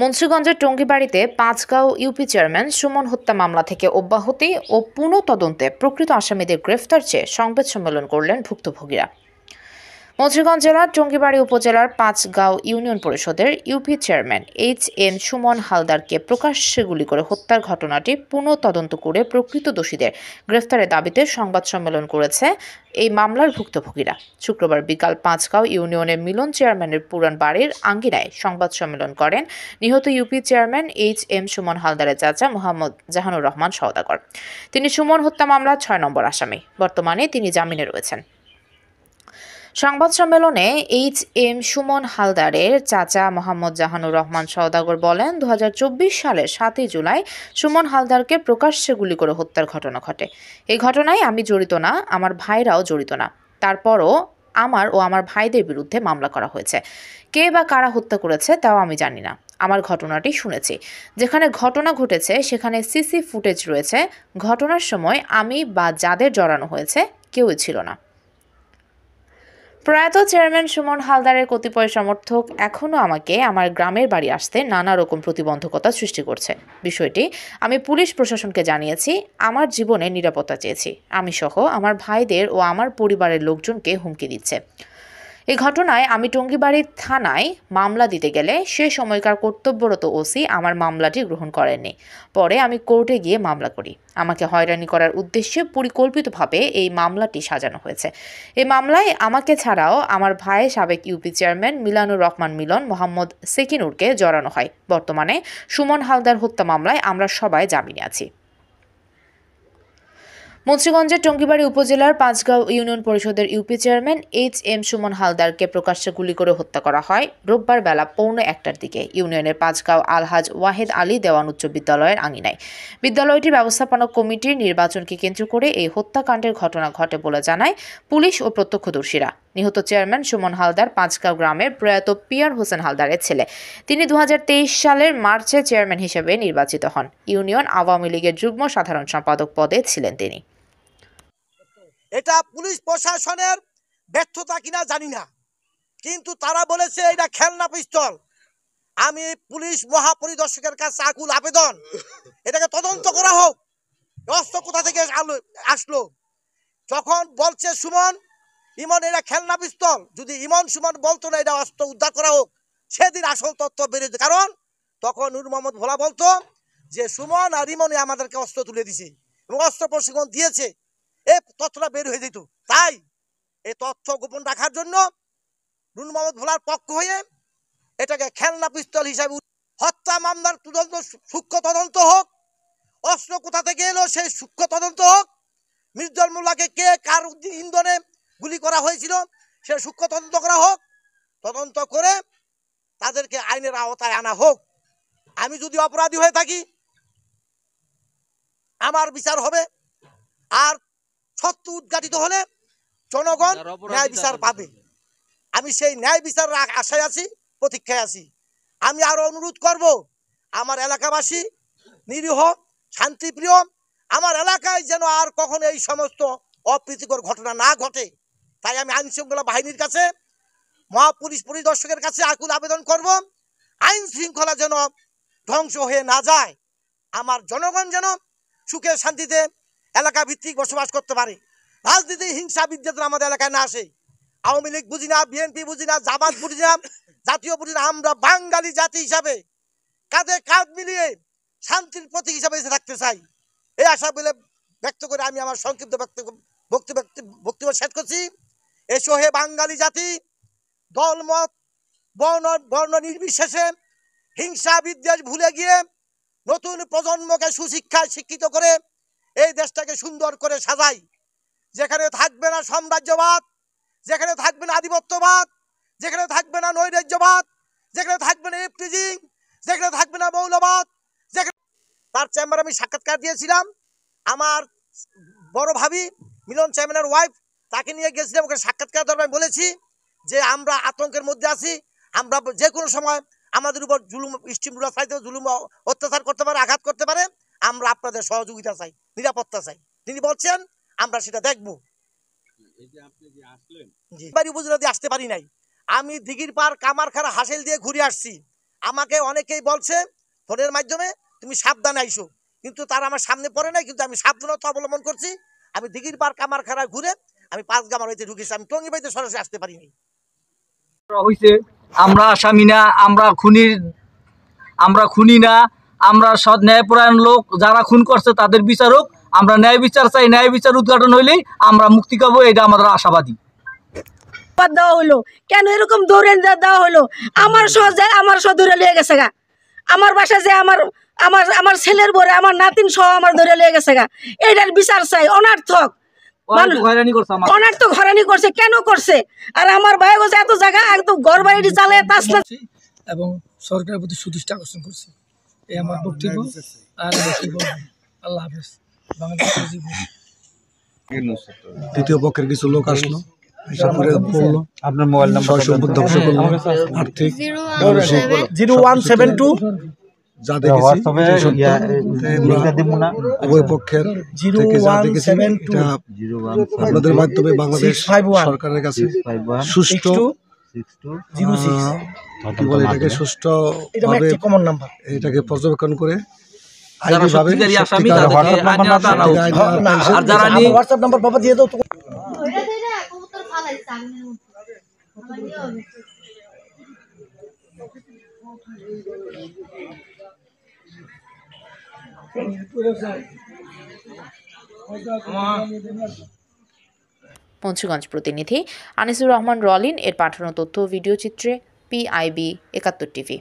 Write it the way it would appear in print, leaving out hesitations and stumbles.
মুন্সিগঞ্জের টঙ্গীবাড়িতে Panchgaon UP chairman Suman হত্যা মামলা থেকে অব্যাহতি ও পুনঃ তদন্তে প্রকৃত আসামিদের গ্রেফতার চেয়ে সংবাদ সম্মেলন করলেন ভুক্তভোগীরা। মুন্সিগঞ্জ জেলার টঙ্গীবাড়ি উপজেলার পাঁচগাঁও ইউনিয়ন পরিষদের ইউপি চেয়ারম্যান এইচ.এম. সুমন হালদারকে প্রকাশ্যে গুলি করে হত্যার ঘটনাটি পুনঃ তদন্ত করে প্রকৃত দোষীদের গ্রেফতারের দাবিতে সংবাদ সম্মেলন করেছে এই মামলার ভুক্তভোগীরা। শুক্রবার বিকাল পাঁচগাঁও ইউনিয়নের মিলন চেয়ারম্যানের পুরান বাড়ির আঙ্গিনায় সংবাদ সম্মেলন করেন নিহত ইউপি চেয়ারম্যান এইচ.এম. সুমন হালদারের চাচা মোহাম্মদ জাহানুর রহমান সওদাগর। তিনি সুমন হত্যা মামলার ৬ নম্বর আসামি। বর্তমানে তিনি জামিনে রয়েছেন। সংবাদ সম্মেলনে এইচ.এম. সুমন হালদারের চাচা মোহাম্মদ জাহানুর রহমান সওদাগর বলেন, ২০২৪ সালের ৭ই জুলাই সুমন হালদারকে প্রকাশ্যে গুলি করে হত্যার ঘটনা ঘটে। এই ঘটনায় আমি জড়িত না, আমার ভাইরাও জড়িত না। তারপরও আমার ও আমার ভাইদের বিরুদ্ধে মামলা করা হয়েছে। কে বা কারা হত্যা করেছে তাও আমি জানি না। আমার ঘটনাটি শুনেছি। যেখানে ঘটনা ঘটেছে সেখানে সিসি ফুটেজ রয়েছে। ঘটনার সময় আমি বা যাদের জড়ানো হয়েছে কেউই ছিল না। প্রয়াত চেয়ারম্যান সুমন হালদারের কতিপয় সমর্থক এখনও আমাকে আমার গ্রামের বাড়ি আসতে নানা রকম প্রতিবন্ধকতা সৃষ্টি করছে। বিষয়টি আমি পুলিশ প্রশাসনকে জানিয়েছি। আমার জীবনে নিরাপত্তা চেয়েছি। আমি সহ আমার ভাইদের ও আমার পরিবারের লোকজনকে হুমকি দিচ্ছে। এই ঘটনায় আমি টঙ্গীবাড়ি থানায় মামলা দিতে গেলে সে সময়কার কর্তব্যরত ওসি আমার মামলাটি গ্রহণ করেননি। পরে আমি কোর্টে গিয়ে মামলা করি। আমাকে হয়রানি করার উদ্দেশ্যে পরিকল্পিতভাবে এই মামলাটি সাজানো হয়েছে। এই মামলায় আমাকে ছাড়াও আমার ভাই সাবেক ইউপি চেয়ারম্যান মিলানুর রহমান মিলন, মোহাম্মদ সেকিনুরকে জড়ানো হয়। বর্তমানে সুমন হালদার হত্যা মামলায় আমরা সবাই জামিনে আছি। মুন্সিগঞ্জের টঙ্গীবাড়ি উপজেলার পাঁচগাঁও ইউনিয়ন পরিষদের ইউপি চেয়ারম্যান এইচ.এম. সুমন হালদারকে প্রকাশ্যে গুলি করে হত্যা করা হয় রোববার বেলা ১:৩০টার দিকে ইউনিয়নের পাঁচগাঁও আলহাজ ওয়াহেদ আলী দেওয়ান উচ্চ বিদ্যালয়ের আঙিনায়। বিদ্যালয়টির ব্যবস্থাপনা কমিটির নির্বাচনকে কেন্দ্র করে এই হত্যাকাণ্ডের ঘটনা ঘটে বলে জানায় পুলিশ ও প্রত্যক্ষদর্শীরা। নিহত চেয়ারম্যান সুমন হালদার পাঁচগাঁও গ্রামের প্রয়াত পিয়ার হোসেন হালদারের ছেলে। তিনি ২০২৩ সালের মার্চে চেয়ারম্যান হিসেবে নির্বাচিত হন। ইউনিয়ন আওয়ামী লীগের যুগ্ম সাধারণ সম্পাদক পদে ছিলেন তিনি। এটা পুলিশ প্রশাসনের ব্যর্থতা কিনা জানি না, কিন্তু তারা বলেছে এটা খেলনা পিস্তল। আমি পুলিশ মহাপরিদর্শকের কাছে আকুল আবেদন, এটাকে তদন্ত করা হোক। অস্ত্র কোথা থেকে আসলো? যখন বলছে সুমন ইমন এটা খেলনা পিস্তল, যদি ইমন সুমন বলতো না এটা অস্ত্র উদ্ধার করা হোক, সেদিন আসল তথ্য বেরোতো। কারণ তখন নূর মোহাম্মদ ভোলা বলতো যে সুমন আর ইমনে আমাদেরকে অস্ত্র তুলে দিছে এবং অস্ত্র প্রশিক্ষণ দিয়েছে, এই তথ্যটা বের হয়ে যেত। তাই এই তথ্য গোপন রাখার জন্য নূর মোহাম্মদ ভোলার পক্ষ হয়ে এটাকে খেলনা পিস্তল হিসাবে হত্যা মামলার তদন্ত সূক্ষ্ম তদন্ত হোক। অস্ত্র কোথা থেকে এলো সেই সূক্ষ্ম তদন্ত হোক। মির্জা মোল্লাকে কে কার ইন্ধনে গুলি করা হয়েছিল সে সূক্ষ্ম তদন্ত করা হোক। তদন্ত করে তাদেরকে আইনের আওতায় আনা হোক। আমি যদি অপরাধী হয়ে থাকি আমার বিচার হবে, আর সত্য উদ্ঘাটিত হলে জনগণ ন্যায় বিচার পাবে। আমি সেই ন্যায় বিচারের আশায় আছি, প্রতীক্ষায় আছি। আমি আরো অনুরোধ করব, আমার এলাকাবাসী নিরীহ শান্তিপ্রিয়, আমার এলাকায় যেন আর কখনো এই সমস্ত অপ্রীতিকর ঘটনা না ঘটে। তাই আমি আইন শৃঙ্খলা বাহিনীর কাছে, মহাপুলিশ পরিদর্শকের কাছে আকুল আবেদন করব, আইন শৃঙ্খলা যেন ধ্বংস হয়ে না যায়। আমার জনগণ যেন সুখে শান্তিতে এলাকা ভিত্তিক বসবাস করতে পারে। রাজনীতি হিংসা বিদ্বেষ আমাদের এলাকায় না আসে। আওয়ামী লীগ বুঝি না, বিএনপি বুঝি না, জামাত বুঝি না, জাতীয় বুঝি না। আমরা বাঙালি জাতি হিসাবে কাঁধে কাঁধ মিলিয়ে শান্তির প্রতীক হিসাবে এসে থাকতে চাই। এই আশা বলে ব্যক্ত করে আমি আমার সংক্ষিপ্ত বক্তব্য শেষ করছি। এসো হে বাঙালি জাতি, দলমত বর্ণ নির্বিশেষে হিংসা বিদ্বেষ ভুলে গিয়ে নতুন প্রজন্মকে সুশিক্ষায় শিক্ষিত করে এই দেশটাকে সুন্দর করে সাজাই। যেখানে থাকবে না সাম্রাজ্যবাদ, যেখানে থাকবে না আধিপত্যবাদ, যেখানে থাকবে না নৈরাজ্যবাদ, যেখানে থাকবে না ইফটিজিং, যেখানে থাকবে না মৌলবাদ। যেখানে তার চেম্বারে আমি সাক্ষাৎকার দিয়েছিলাম। আমার বড় ভাবি মিলন চেয়ারম্যানের ওয়াইফ, তাকে নিয়ে গেছিলাম। ওকে সাক্ষাৎকার দরকার বলেছি যে আমরা আতঙ্কের মধ্যে আছি। আমরা যে কোনো সময় আমাদের উপর জুলুম স্টিমুলা চাইতে জুলুম অত্যাচার করতে পারে, আঘাত করতে পারে। আমরা আপনাদের সহযোগিতা চাই, নিরাপত্তা চাই। তিনি বলছেন আমরা সেটা দেখবো। উপজেলা দিয়ে আসতে পারি নাই। আমি দিঘির পার কামারখানা হাসেল দিয়ে ঘুরে আসছি। আমাকে অনেকেই বলছে ফোনের মাধ্যমে তুমি সাবধানে আইসো, কিন্তু তারা আমার সামনে পড়ে নাই, কিন্তু আমি সাবধানতা অবলম্বন করছি। আমি দিঘির পার কামারখাড়া ঘুরে আমি পাঁচগামার হইতে ঢুকেছি, আমি টঙ্গিবাড়িতে সরাসরি আসতে পারিনি। হইছে আমরা আসামি না, আমরা খুনি না, আমরা সৎ ন্যায়পরায়ণ লোক। যারা খুন করছে তাদের বিচার হোক, আমরা ন্যায় বিচার চাই। ন্যায় বিচার উদ্ঘাটন হইলেই আমরা মুক্তি পাবো, এটা আমাদের আশাবাদী। দেওয়া হলো কেন এরকম দৌড়ে দেওয়া হলো? আমার সহজে আমার সহ ধরে লিয়ে গেছে গা, আমার বাসা যে আমার আমার আমার ছেলের বরে আমার নাতিন সহ আমার ধরে লিয়ে গেছে গা। এটার বিচার চাই। অনার্থক অনার্থক হয়রানি করছে, কেন করছে? আর আমার ভাই গোছে এত জায়গা একদম ঘর বাড়ি চালে তাসলা এবং সরকারের প্রতি সুদৃষ্টি আকর্ষণ করছি। এই আমার বক্তব্য। আর আল্লাহ হাফেজ। দ্বিতীয় পক্ষের কিছু লোক আসলো, আপনার মোবাইল নাম্বার সম্পদ ধ্বংস করলো, আর্থিক 0172 যা দেখেছি উভয় পক্ষের থেকে যা দেখেছি, এটা আপনাদের মাধ্যমে বাংলাদেশ সরকারের কাছে সুষ্ঠু কি বলে এটাকে সুষ্ঠুভাবে এটাকে পর্যবেক্ষণ করে হোয়াটসঅ্যাপ নাম্বার বাবা দিয়ে দাও। মুন্সিগঞ্জ প্রতিনিধি আনিসুর রহমান রলিন এর পাঠানো তথ্য ও ভিডিও চিত্রে PIB ৭১ টিভি।